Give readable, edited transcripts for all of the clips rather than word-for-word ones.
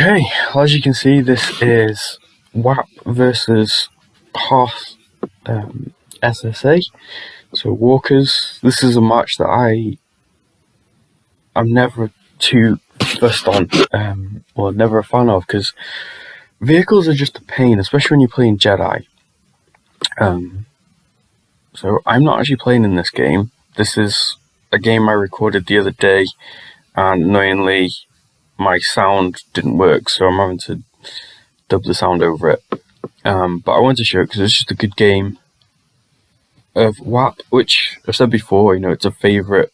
Okay, well, as you can see, this is WHAP versus Hoth SSA. So Walkers. This is a match that I'm never too fussed on, or never a fan of, because vehicles are just a pain, especially when you're playing Jedi. So I'm not actually playing in this game. This is a game I recorded the other day, and annoyingly, my sound didn't work, so I'm having to dub the sound over it. But I wanted to show it because it's just a good game of WHAP, which I've said before, it's a favourite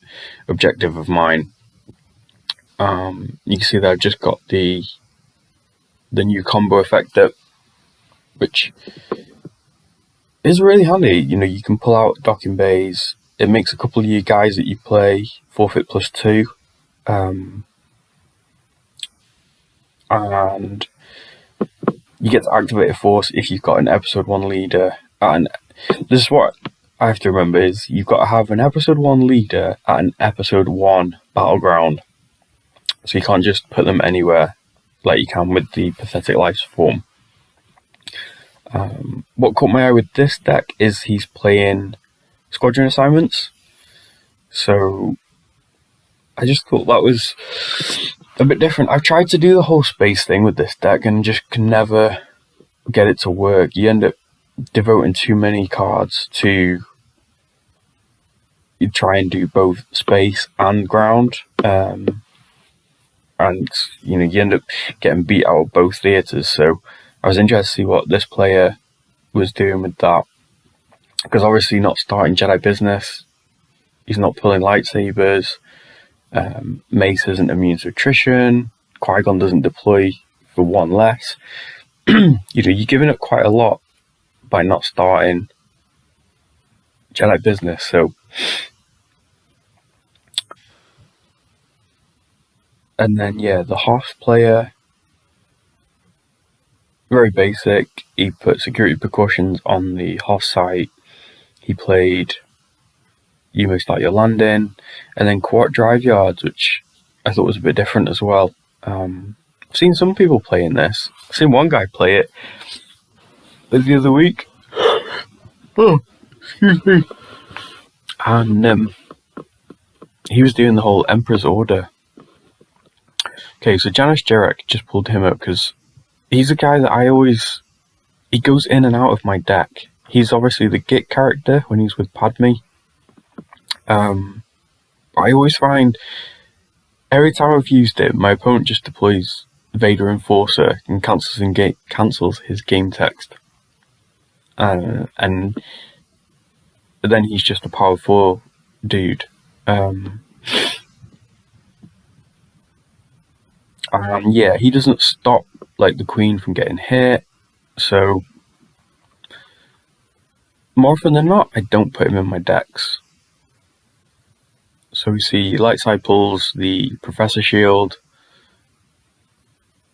objective of mine. You can see that I've just got the new combo effect up, which is really handy. You can pull out docking bays. It makes a couple of you guys that you play forfeit +2. And you get to activate a force if you've got an episode 1 leader. And this is what I have to remember, is you've got to have an episode 1 leader at an episode 1 battleground. So you can't just put them anywhere like you can with the Pathetic Lives form. What caught my eye with this deck is he's playing squadron assignments. So I just thought that was a bit different. I've tried to do the whole space thing with this deck and just can never get it to work. You end up devoting too many cards to you try and do both space and ground, and you end up getting beat out of both theatres. So I was interested to see what this player was doing with that, because obviously not starting Jedi business, he's not pulling lightsabers. Mace isn't immune to attrition. Qui-Gon doesn't deploy for 1 less. You're giving up quite a lot by not starting Jedi business. So, and then the Hoth player, very basic. He put security precautions on the Hoth site. He played "You May Start Your Landing," and then Quart Drive Yards, which I thought was a bit different as well. I've seen some people playing this. I've seen one guy play it the other week. Oh, excuse me. And he was doing the whole Emperor's Order. Okay, so Janice Jarek, just pulled him up because he's a guy that he goes in and out of my deck. He's obviously the Git character when he's with Padme. I always find every time I've used it, my opponent just deploys Vader Enforcer and cancels his game text. And then he's just a power 4 dude. He doesn't stop like the Queen from getting hit. So more often than not, I don't put him in my decks. So we see Lightside pulls the Professor Shield.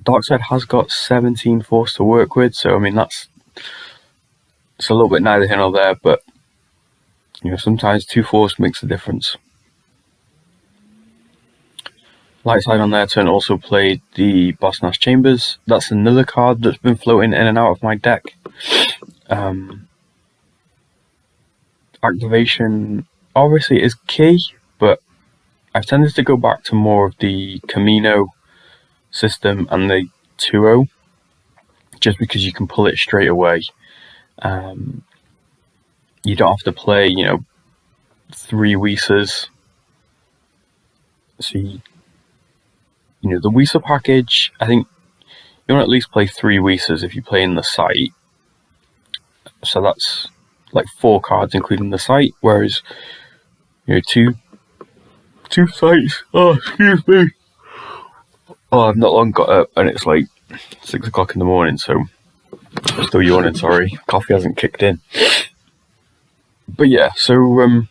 Darkside has got 17 force to work with, so I mean it's a little bit neither here nor there, but sometimes 2 force makes a difference. Lightside on their turn also played the Boss Nass Chambers. That's another card that's been floating in and out of my deck. Activation obviously is key, but I've tended to go back to more of the Camino system and the 2-0, just because you can pull it straight away. You don't have to play, 3 Weesas. So the Weesa package, I think you want to at least play 3 Weesas if you play in the site. So that's like 4 cards including the site, whereas 2 sites. Oh, excuse me. Oh, I've not long got up and it's like 6 o'clock in the morning, so I'm still yawning, sorry. Coffee hasn't kicked in. But so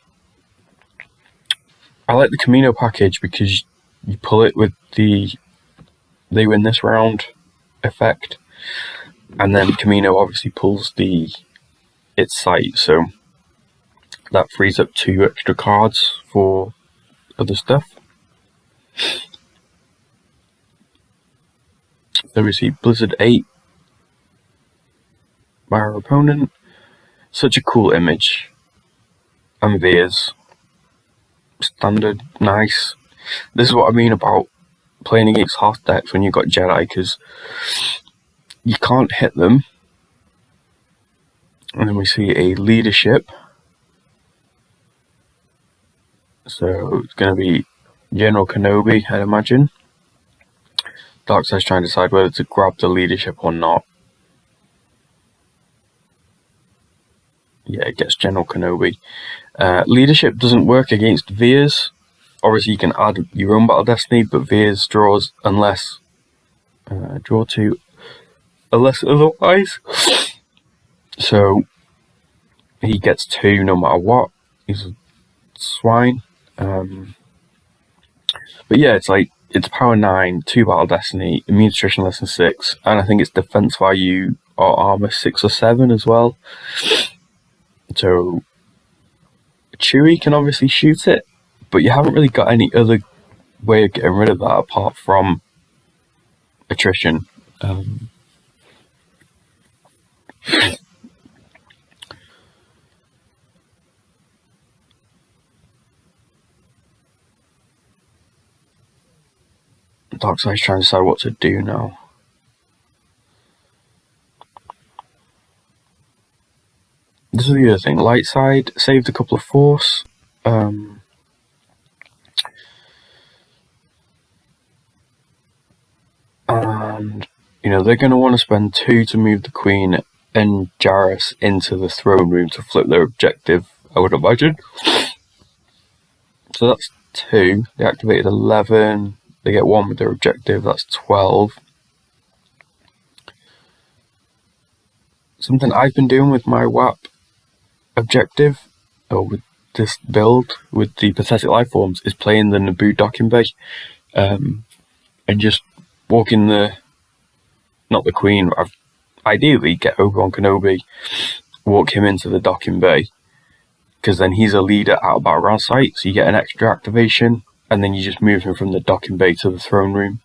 I like the Camino package because you pull it with the "they win this round" effect, and then Camino obviously pulls its site, so that frees up 2 extra cards for other stuff. Then we see Blizzard 8 by our opponent. Such a cool image. And Veers. Standard, nice. This is what I mean about playing against Hoth decks when you've got Jedi, because you can't hit them. And then we see a leadership. So it's going to be General Kenobi, I'd imagine. Darkseid's trying to decide whether to grab the leadership or not. Yeah, it gets General Kenobi. Leadership doesn't work against Veers. Obviously, you can add your own Battle Destiny, but Veers draws unless draw 2, unless otherwise. So he gets 2 no matter what. He's a swine. But yeah, it's power 9, 2 Battle Destiny, immune attrition less than 6, and I think it's defense value or armor 6 or 7 as well. So Chewie can obviously shoot it, but you haven't really got any other way of getting rid of that apart from attrition. Darkseid's trying to decide what to do now. This is the other thing. Light side saved a couple of force. And they're going to want to spend 2 to move the Queen and Jarrus into the throne room to flip their objective, I would imagine. So that's 2. They activated 11. They get 1 with their objective. That's 12. Something I've been doing with my WHAP objective, or with this build, with the Pathetic Lifeforms, is playing the Naboo docking bay. And just walking not the Queen, ideally get Obi-Wan Kenobi, walk him into the docking bay, because then he's a leader out of battle round sight, so you get an extra activation, and then you just move him from the docking bay to the throne room.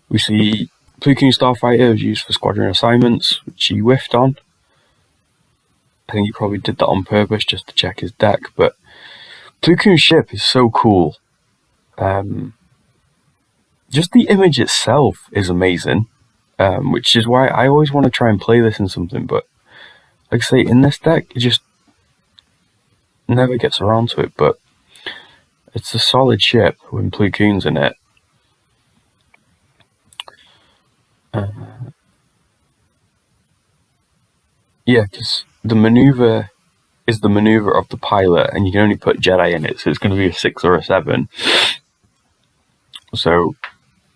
We see Plo Koon Starfighter is used for squadron assignments, which he whiffed on. I think he probably did that on purpose just to check his deck, but Plo Koon's ship is so cool. Just the image itself is amazing, which is why I always want to try and play this in something, but like I say, in this deck, it just never gets around to it, but it's a solid ship when Plo Koon's in it. Yeah, because the maneuver is the maneuver of the pilot, and you can only put Jedi in it, so it's going to be a 6 or a 7. So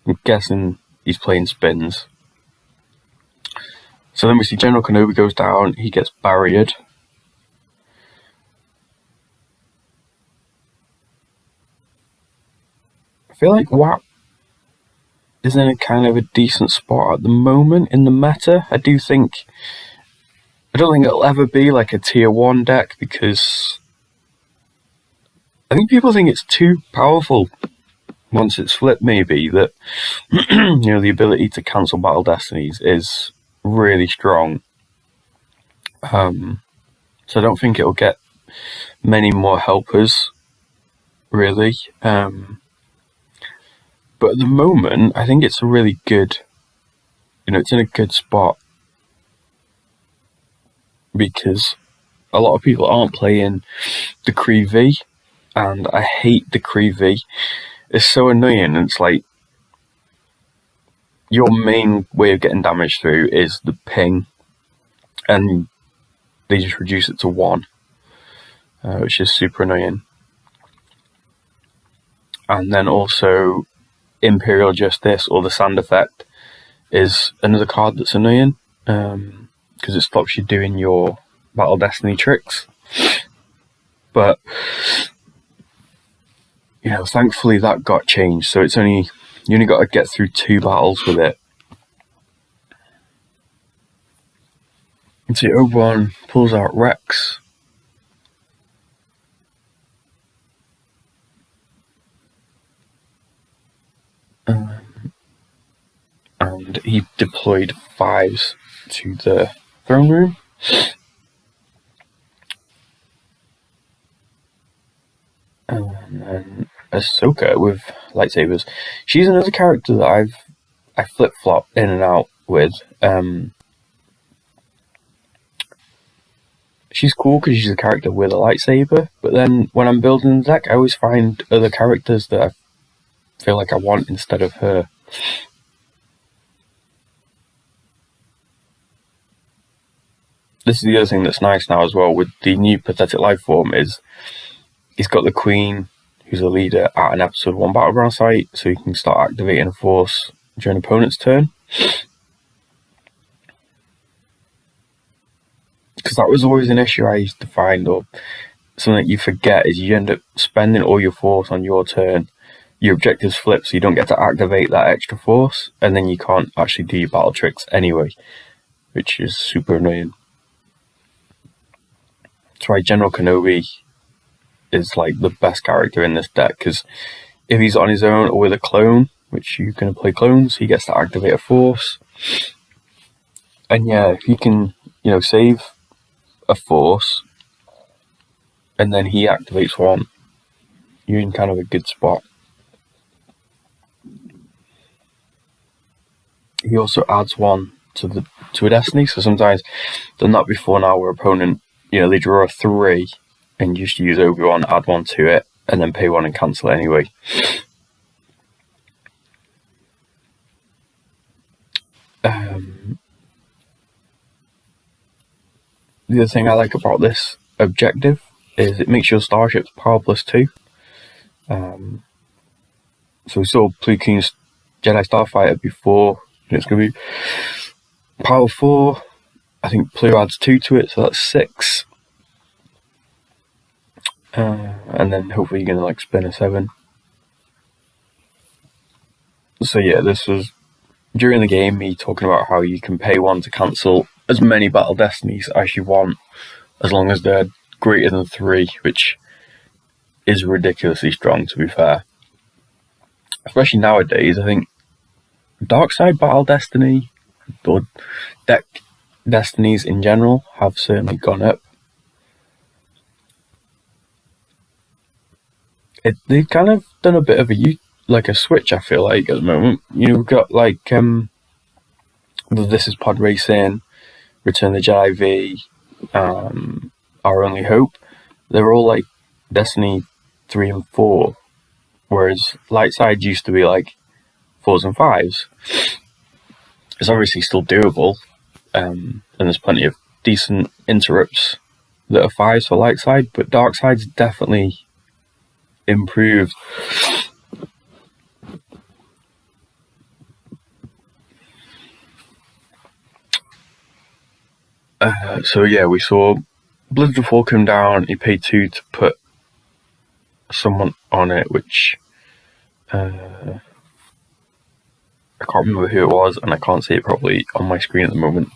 I'm guessing he's playing spins. So then we see General Kenobi goes down, he gets barriered. I feel like WHAP is in a kind of a decent spot at the moment in the meta. I don't think it'll ever be like a tier 1 deck, because I think people think it's too powerful once it's flipped, maybe, that the ability to cancel battle destinies is really strong. So I don't think it'll get many more helpers, really. But at the moment, I think it's a really good, it's in a good spot, because a lot of people aren't playing the Kree V, and I hate the Kree V. It's so annoying, and it's like your main way of getting damage through is the ping, and they just reduce it to 1, which is super annoying. And then also Imperial Justice, or the Sand Effect, is another card that's annoying, because it stops you doing your Battle Destiny tricks. But thankfully that got changed, so you only got to get through 2 battles with it. And see, Obi-Wan pulls out Rex. and he deployed 5s to the throne room. And then Ahsoka with lightsabers. She's another character that I flip-flop in and out with. She's cool because she's a character with a lightsaber, but then when I'm building the deck, I always find other characters that I feel like I want instead of her. This is the other thing that's nice now as well with the new Pathetic Life form is he's got the Queen, who's a leader, at an episode 1 battleground site, so you can start activating a force during an opponent's turn. Because that was always an issue I used to find, or something that you forget, is you end up spending all your force on your turn, your objectives flip, so you don't get to activate that extra force, and then you can't actually do your battle tricks anyway, which is super annoying. That's why General Kenobi is like the best character in this deck, because if he's on his own or with a clone, which you're going to play clones, he gets to activate a force. And yeah, if you can, save a force and then he activates one, you're in kind of a good spot. He also adds one to a destiny, so sometimes done that before now where opponent, they draw a 3 and you just use Obi-Wan, add 1 to it, and then pay 1 and cancel it anyway. The other thing I like about this objective is it makes your starships power +2. So we saw Plo Koon's Jedi Starfighter before, it's going to be power 4. I think Plo adds 2 to it, so that's 6. And then hopefully you're going to spin a 7. So yeah, this was during the game, me talking about how you can pay 1 to cancel as many battle destinies as you want, as long as they're greater than 3, which is ridiculously strong, to be fair. Especially nowadays, I think dark side battle destiny, or deck destinies in general, have certainly gone up. They've kind of done a bit of a switch, I feel like, at the moment. We've got This Is Pod Racing, Return the Jedi V, Our Only Hope. They're all Destiny 3 and 4, whereas light side used to be 4s and 5s. It's obviously still doable, and there's plenty of decent interrupts that are 5s for light side, but dark side's definitely improved. So yeah, we saw Blizzard 4 come down. He paid 2 to put someone on it, which I can't remember who it was, and I can't see it properly on my screen at the moment.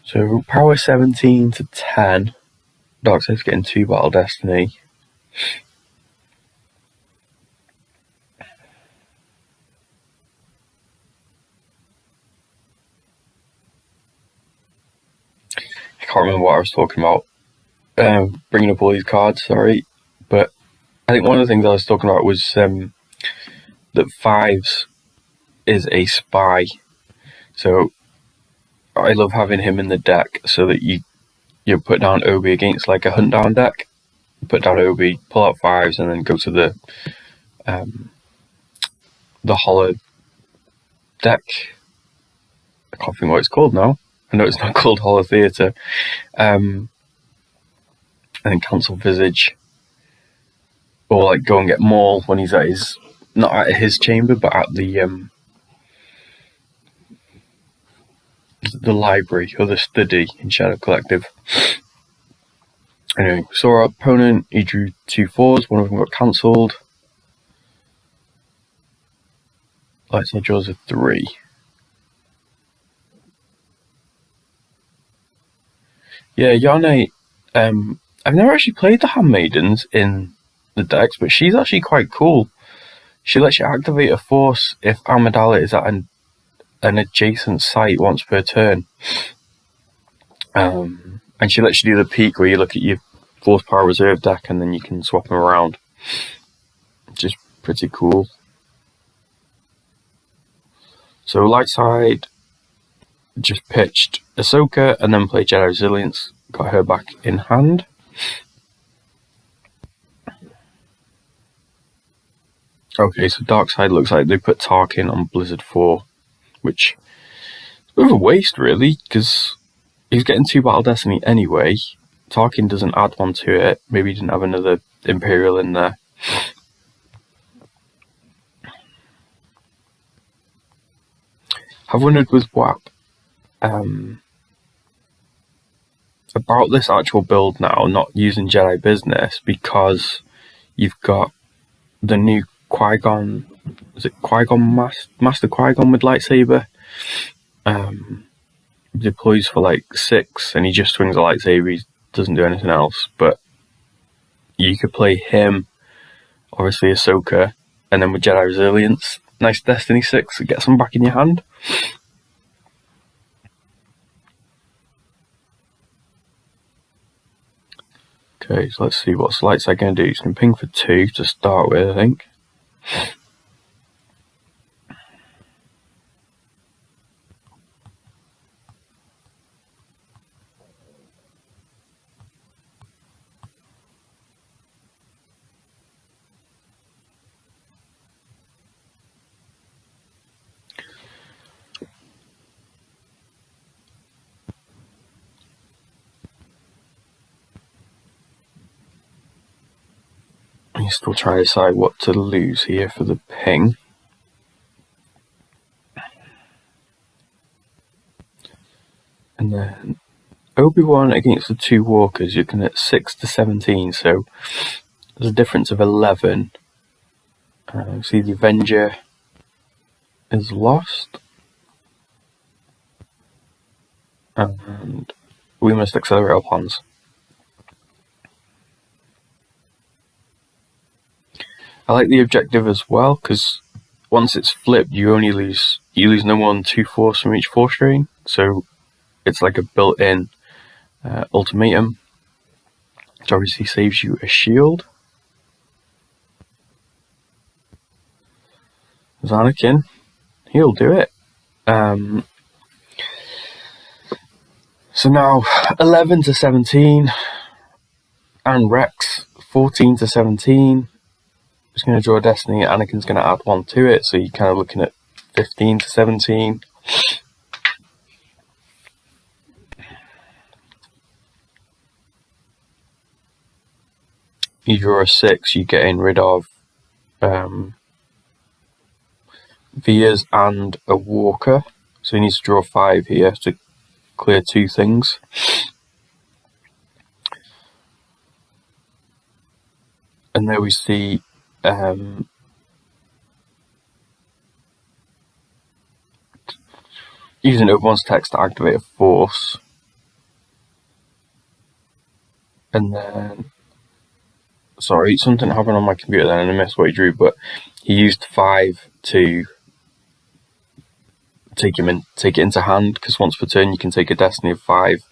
So power 17 to 10. Darkseid's getting 2 battle destiny. I can't remember what I was talking about. Bringing up all these cards, sorry. But I think one of the things I was talking about was that 5s is a spy. So I love having him in the deck so that you put down Obi against a hunt down deck. Put down Obi, pull out 5s, and then go to the hollow deck. I can't think what it's called now. I know it's not called Hollow Theatre. And then cancel Visage. Or go and get Maul when he's at not at his chamber, but at the library or the study in Shadow Collective. Anyway, saw our opponent, he drew 2 4s, one of them got cancelled. Light side draws a 3. Yeah, Yane, I've never actually played the Handmaidens in the decks, but she's actually quite cool. She lets you activate a force if Amidala is at an adjacent site once per turn. And she lets you do the peak where you look at your force power reserve deck and then you can swap them around. Which is pretty cool. So light side just pitched Ahsoka and then played Jedi Resilience, got her back in hand. Okay, so dark side looks like they put Tarkin on Blizzard 4, which is a bit of a waste really, because he's getting 2 Battle Destiny anyway. Tarkin doesn't add one to it. Maybe he didn't have another Imperial in there. I've wondered with WHAP about this actual build now, not using Jedi Business, because you've got the new Qui-Gon, is it Qui-Gon Master Qui-Gon with lightsaber? Deploys for like 6 and he just swings a lightsaber, he doesn't do anything else. But you could play him, obviously Ahsoka, and then with Jedi Resilience, nice Destiny 6, get some back in your hand. Okay, so let's see what's light side going to do. He's going to ping for 2 to start with, I think. He's still trying to decide what to lose here for the ping. And then Obi-Wan against the 2 walkers, you're looking at 6 to 17, so there's a difference of 11. See, the Avenger is lost. And we must accelerate our plans. I like the objective as well, because once it's flipped, you lose no more than 2 force from each force drain, so it's like a built-in ultimatum, which obviously saves you a shield. Anakin, he'll do it. So now 11 to 17, and Rex 14 to 17. It's going to draw Destiny. Anakin's going to add 1 to it, so you're kind of looking at 15 to 17. You draw a 6, you're getting rid of Vias and a Walker, so he needs to draw 5 here to clear 2 things. And there we see using Obi-Wan's text to activate a force. And then, sorry, something happened on my computer then and I missed what he drew, but he used 5 to take it into hand, because once per turn you can take a Destiny of 5.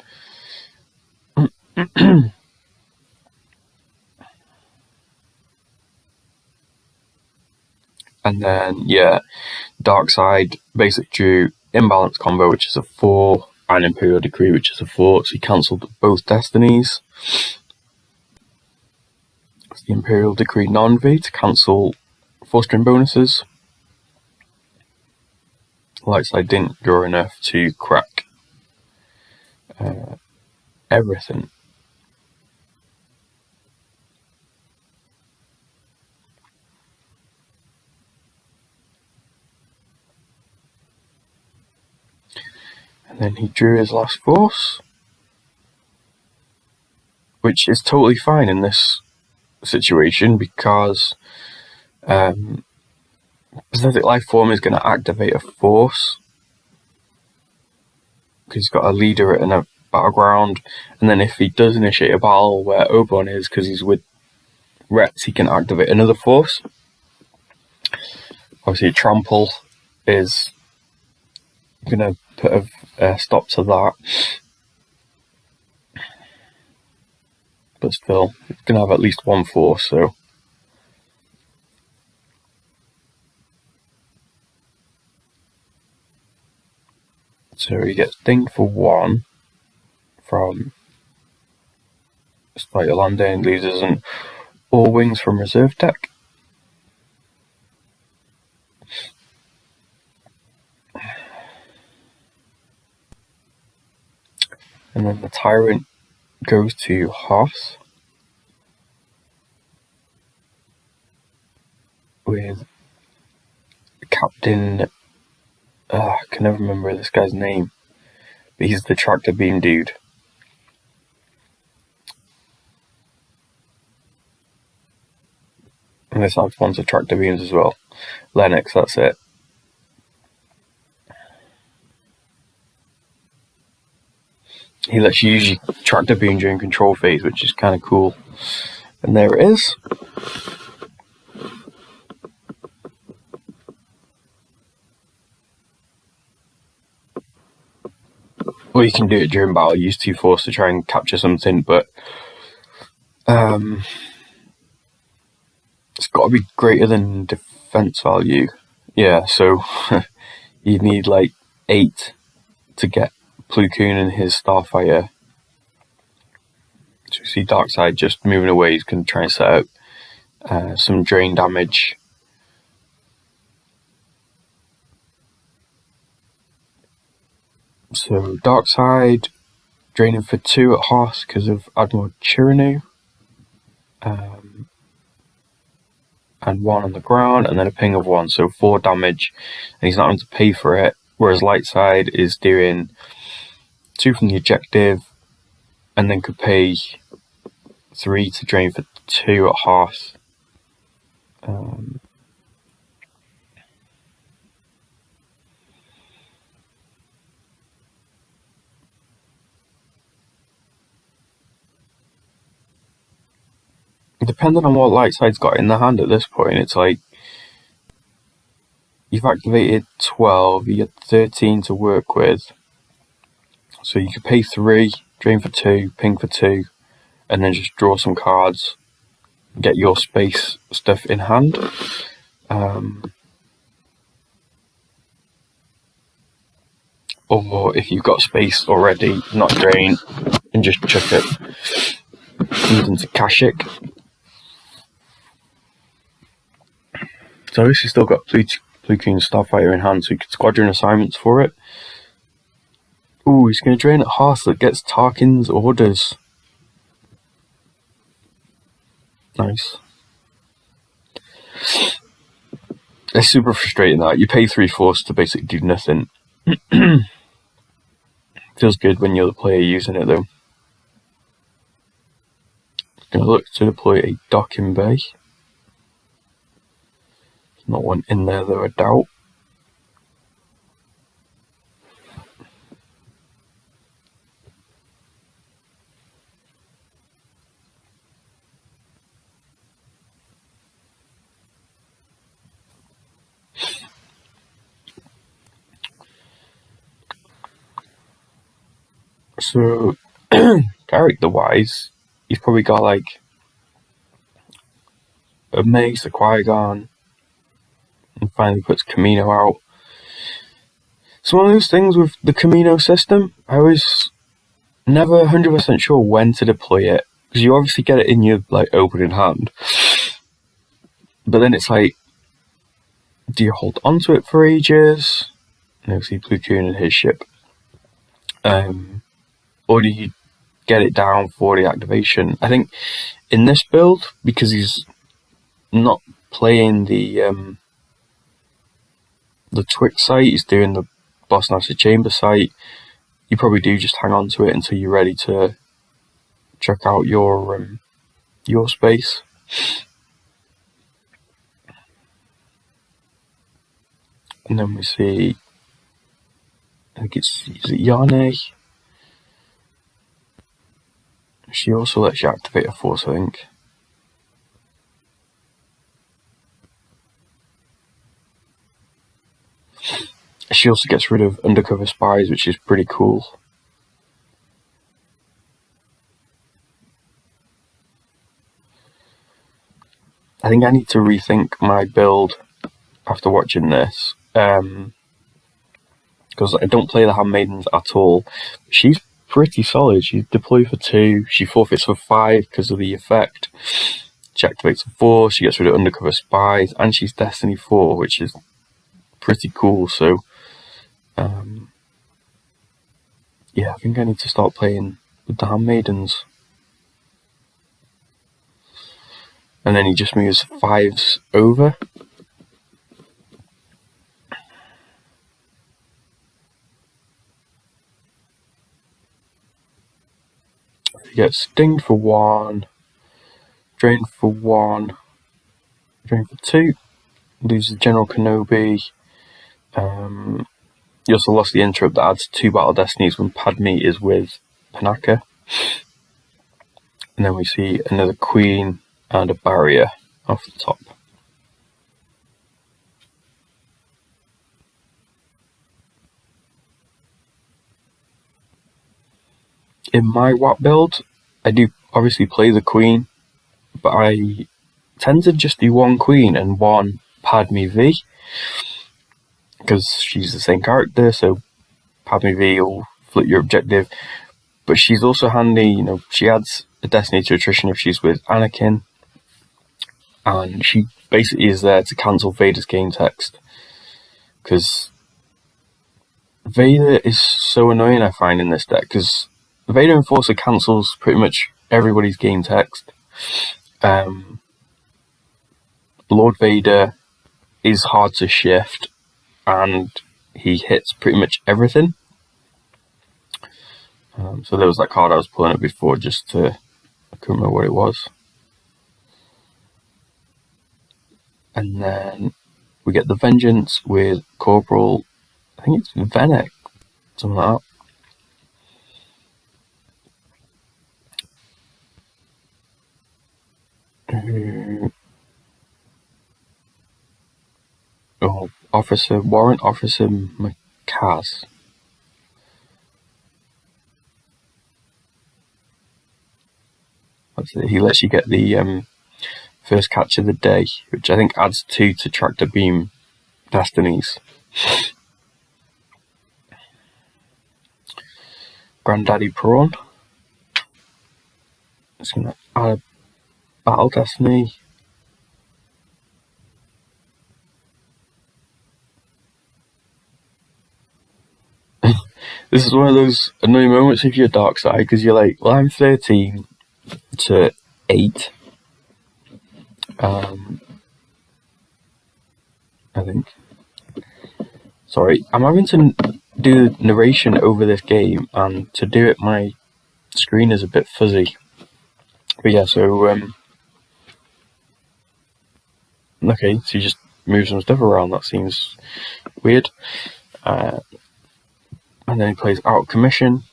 And then, yeah, Dark Side basic drew Imbalance combo, which is a 4, and Imperial Decree, which is a 4, so he cancelled both Destinies. The Imperial Decree non-V to cancel 4-string bonuses. Light side didn't draw enough to crack everything. And then he drew his last force, which is totally fine in this situation because Pathetic Life Form is going to activate a force because he's got a leader in a battleground, and then if he does initiate a battle where Oberon is, because he's with Rex, he can activate another force. Obviously, Trample is going to put a stop to that, but still, he's going to have at least one force, so. So he gets dinged for 1 from Start Your Landing, loses an All Wings from reserve deck. And then the Tyrant goes to Hoth with Captain. I can never remember this guy's name, but he's the tractor beam dude. And this has ones of tractor beams as well. Lennox, that's it. He lets you use your tractor beam during control phase, which is kind of cool. And there it is. Well, you can do it during battle, use 2 force to try and capture something, but it's got to be greater than defense value. Yeah, so you need like 8 to get Plo Koon and his Starfighter. So you see Darkseid just moving away, he's going to try and set up some drain damage. So Darkseid draining for 2 at Hoth because of Admiral Chirinu. And 1 on the ground, and then a ping of 1, so 4 damage, and he's not having to pay for it, whereas Lightside is doing 2 from the objective, and then could pay 3 to drain for 2 at Hoth. Depending on what Lightside's got in the hand at this point, it's like you've activated 12, you get 13 to work with. So you could pay 3, drain for 2, ping for 2, and then just draw some cards, get your space stuff in hand. Or if you've got space already, not drain, and just chuck it into Kashyyyk. So obviously still got Plo Koon Starfighter in hand, so you could squadron assignments for it. Ooh, he's going to drain at Hoth that gets Tarkin's orders. Nice. It's super frustrating that. You pay 3 force to basically do nothing. Feels good when you're the player using it though. Going to look to deploy a docking bay. There's not one in there though, I doubt. So, character-wise, he's probably got like a Mace, a Qui-Gon, and finally puts Kamino out. It's one of those things with the Kamino system, I was never 100% sure when to deploy it, because you obviously get it in your like opening hand, but then it's like, do you hold onto it for ages? And obviously Plo Koon and his ship. Or do you get it down for the activation? I think in this build, because he's not playing the Twix site, he's doing the Boss Nazi Chamber site, you probably do just hang on to it until you're ready to check out your space. And then we see, I think is it Yane? She also lets you activate a force, I think. She also gets rid of undercover spies, which is pretty cool. I think I need to rethink my build after watching this, because I don't play the handmaidens at all. She's pretty solid. She's deployed for 2, she forfeits for 5 because of the effect. She activates for 4, she gets rid of undercover spies, and she's Destiny 4, which is pretty cool. So yeah, I think I need to start playing with the handmaidens. And then he just moves 5s over. He gets stinged for 1, drained for 1, drained for 2, loses General Kenobi. You also lost the interrupt that adds 2 battle destinies when Padme is with Panaka. And then we see another queen and a barrier off the top. In my WHAP build, I do obviously play the queen, but I tend to just do 1 queen and 1 Padme V, because she's the same character, so Padme V will flip your objective. But she's also handy, you know, she adds a destiny to attrition if she's with Anakin, and she basically is there to cancel Vader's game text, because Vader is so annoying, I find, in this deck, because Vader Enforcer cancels pretty much everybody's game text. Lord Vader is hard to shift, and he hits pretty much everything. So there was that card I was pulling up before, just to, I couldn't remember what it was. And then we get the Vengeance with Corporal, I think it's Venick, something like that. Warrant Officer McCass. That's it. He lets you get the first catch of the day, which I think adds 2 to Tractor Beam destinies. Granddaddy Prawn. It's going to add a battle destiny. This is one of those annoying moments if you're dark side, because you're like, well, I'm 13 to 8. I think. Sorry, I'm having to do narration over this game, and to do it, my screen is a bit fuzzy. But yeah, so okay, so you just move some stuff around. That seems weird. And then he plays Out of Commission.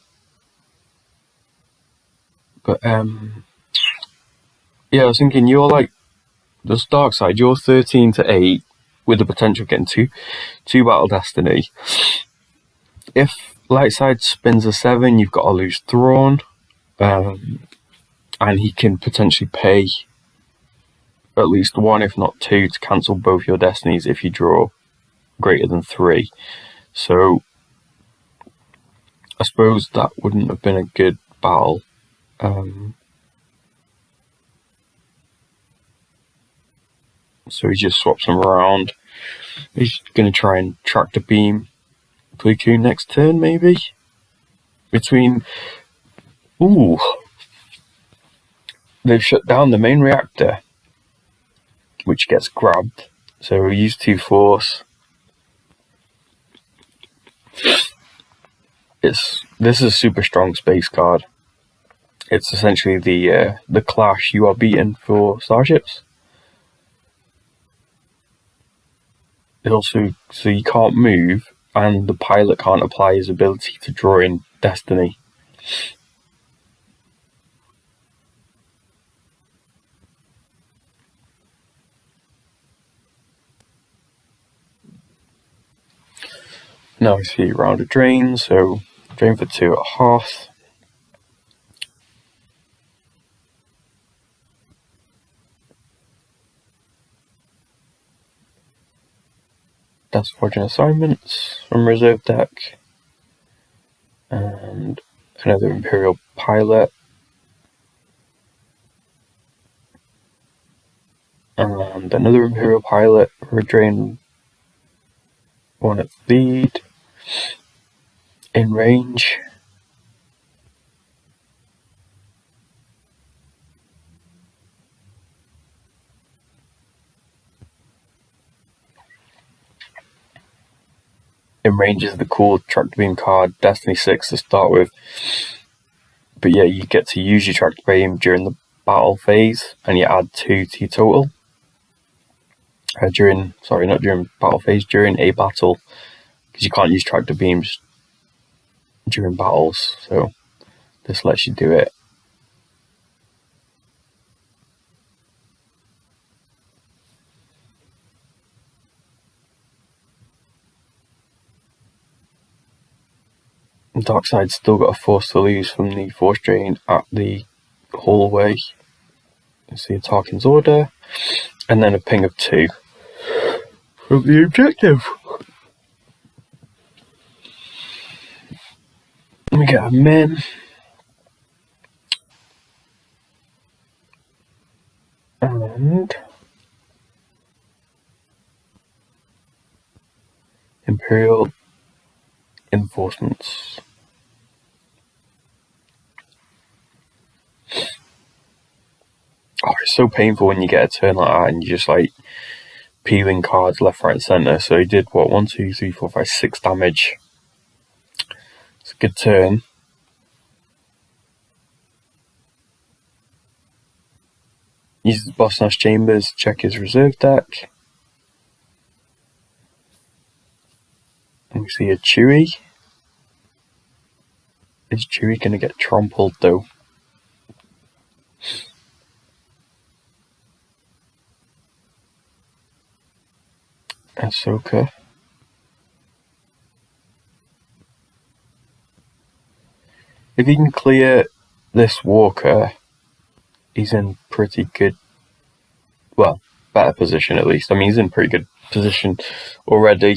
But yeah, I was thinking, you're like this dark side. You're 13 to 8 with the potential of getting two battle destiny. If light side spins a 7, you've got to lose Thrawn, and he can potentially pay at least 1, if not 2, to cancel both your destinies if you draw greater than 3. So I suppose that wouldn't have been a good battle. So he just swaps them around. He's going to try and Tractor Beam Pli Koon next turn, maybe? Between... Ooh! They've shut down the main reactor, which gets grabbed. So we'll use 2 force. This is a super strong space card. It's essentially the clash you are beaten for starships. It also, so you can't move, and the pilot can't apply his ability to draw in destiny. Now we see round a drain, so drain for 2 at Hoth. That's forging assignments from reserve deck. And another Imperial pilot. And another Imperial pilot for a drain 1 at lead. In range. In range is the cool tractor beam card, Destiny 6 to start with. But yeah, you get to use your tractor beam during the battle phase, and you add 2 to your total. Not during battle phase, during a battle, because you can't use tractor beams during battles, so this lets you do it. Darkside's still got a force to lose from the force drain at the hallway. You see a Tarkin's order, and then a ping of 2 from the objective. We get a min. And Imperial enforcements. Oh, it's so painful when you get a turn like that and you're just like peeling cards left, right, and centre. So he did what, 1, 2, 3, 4, 5, 6 damage. It's a good turn. Uses Boss Nash Chambers, check his reserve deck. And we see a Chewie. Is Chewie going to get trampled though? Ahsoka. If he can clear this Walker, he's in pretty good, well, better position at least. I mean, he's in pretty good position already.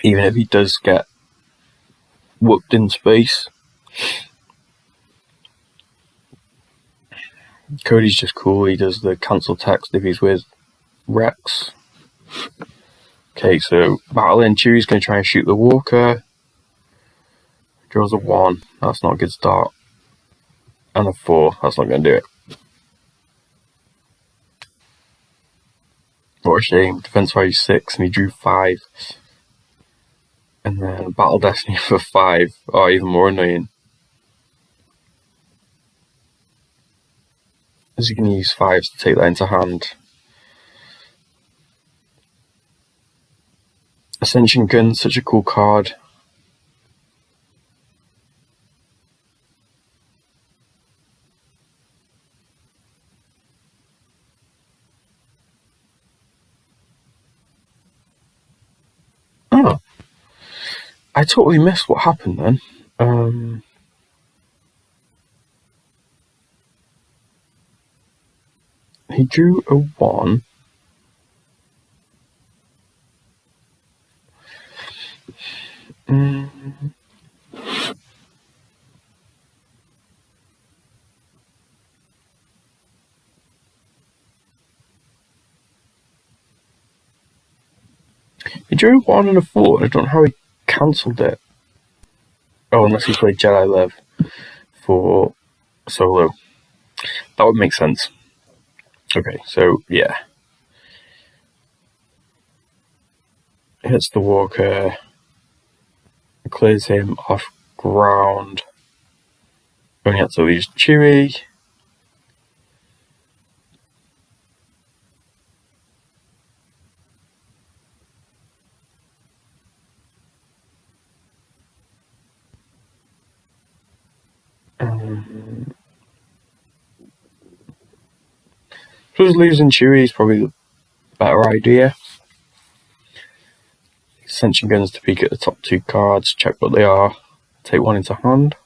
Even if he does get whooped in space. Cody's just cool. He does the cancel text if he's with Rex. Okay, so battling. Chewie's going to try and shoot the Walker. Draws a 1. That's not a good start. And a 4. That's not going to do it. What a shame. Defense value 6 and he drew 5. And then Battle Destiny for 5. Oh, even more annoying. Is he going to use 5s to take that into hand? Ascension Gun, such a cool card. Oh. I totally missed what happened then. He drew a 1. He drew a 1 and a 4. I don't know how he cancelled it. Oh, unless he played Jedi Lev for solo. That would make sense. Okay, so yeah. Hits the Walker. Clears him off ground. Going out to use Chewy. Suppose losing Chewy is probably the better idea. Ascension Guns to peek at the top 2 cards, check what they are, take 1 into hand.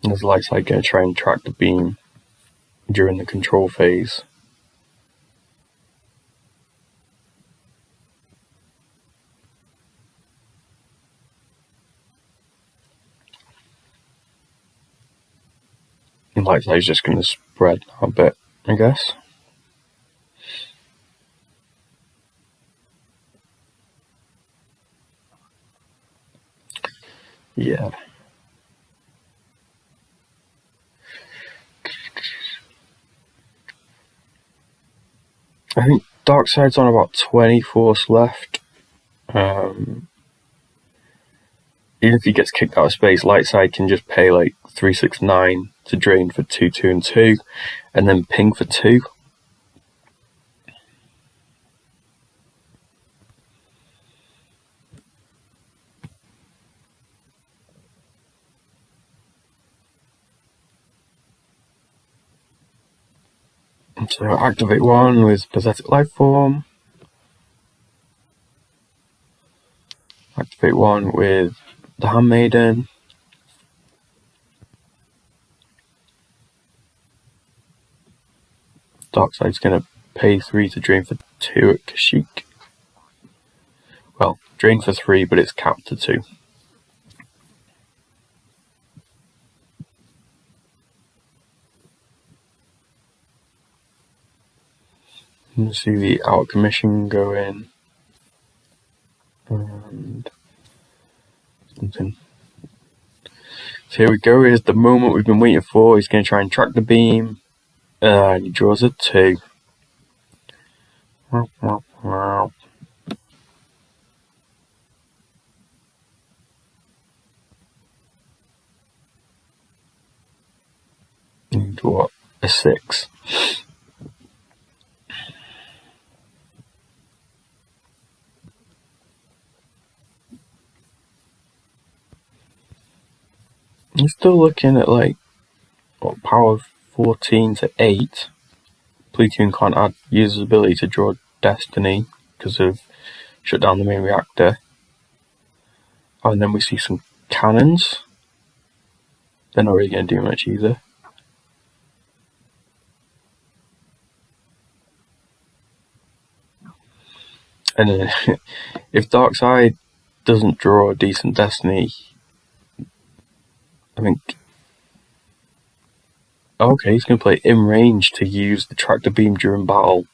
And there's light side going to try and track the beam during the control phase. And light side is just going to spread a bit, I guess. Yeah. I think Dark Side's on about 20 force left. Even if he gets kicked out of space, Light Side can just pay like 369 to drain for 2, 2, and 2, and then ping for 2. So activate 1 with Pathetic Life Form. Activate 1 with the Handmaiden. Darkside's going to pay 3 to drain for 2 at Kashyyyk. Well, drain for 3, but it's capped to 2. You see the Out of Commission go in. And something. So here we go, here's the moment we've been waiting for. He's going to try and track the beam. And he draws a 2. And what? A 6. You're still looking at like what, power 14 to 8. Platoon can't use his ability to draw Destiny because of shut down the main reactor. Oh, and then we see some cannons. They're not really going to do much either. And then if Darkseid doesn't draw a decent Destiny, I think. Okay, he's going to play in range to use the tractor beam during battle.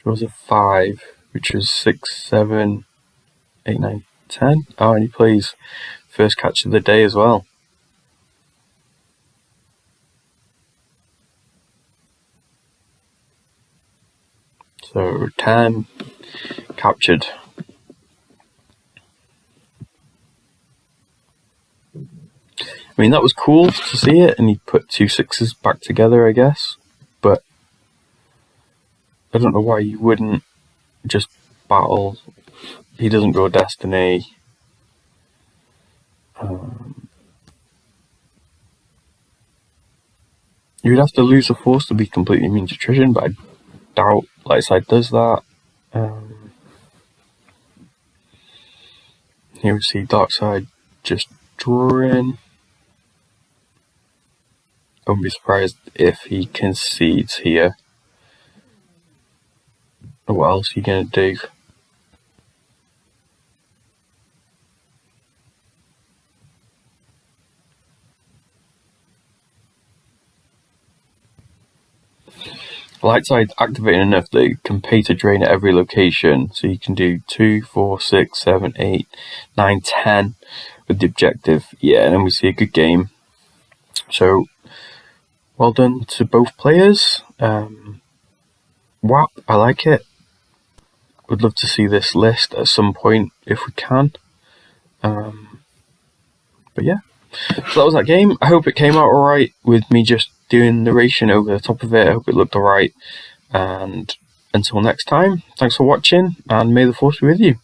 Draws a 5, which is 6, 7, 8, 9, 10. Oh, and he plays first catch of the day as well. So 10 captured. I mean, that was cool to see it, and he put 2 6s back together, I guess. But I don't know why you wouldn't just battle. He doesn't go Destiny. You would have to lose a force to be completely immune to attrition, but I doubt Lightside does that. Here we see Darkside just drawing. I wouldn't be surprised if he concedes here. What else are you going to do? Light side's activating enough that it can pay to drain at every location. So you can do 2, 4, 6, 7, 8, 9, 10 with the objective. Yeah, and then we see a good game. So well done to both players. WHAP, I like it. Would love to see this list at some point if we can. But yeah, so that was that game. I hope it came out alright with me just doing narration over the top of it. I hope it looked alright. And until next time, thanks for watching, and may the force be with you.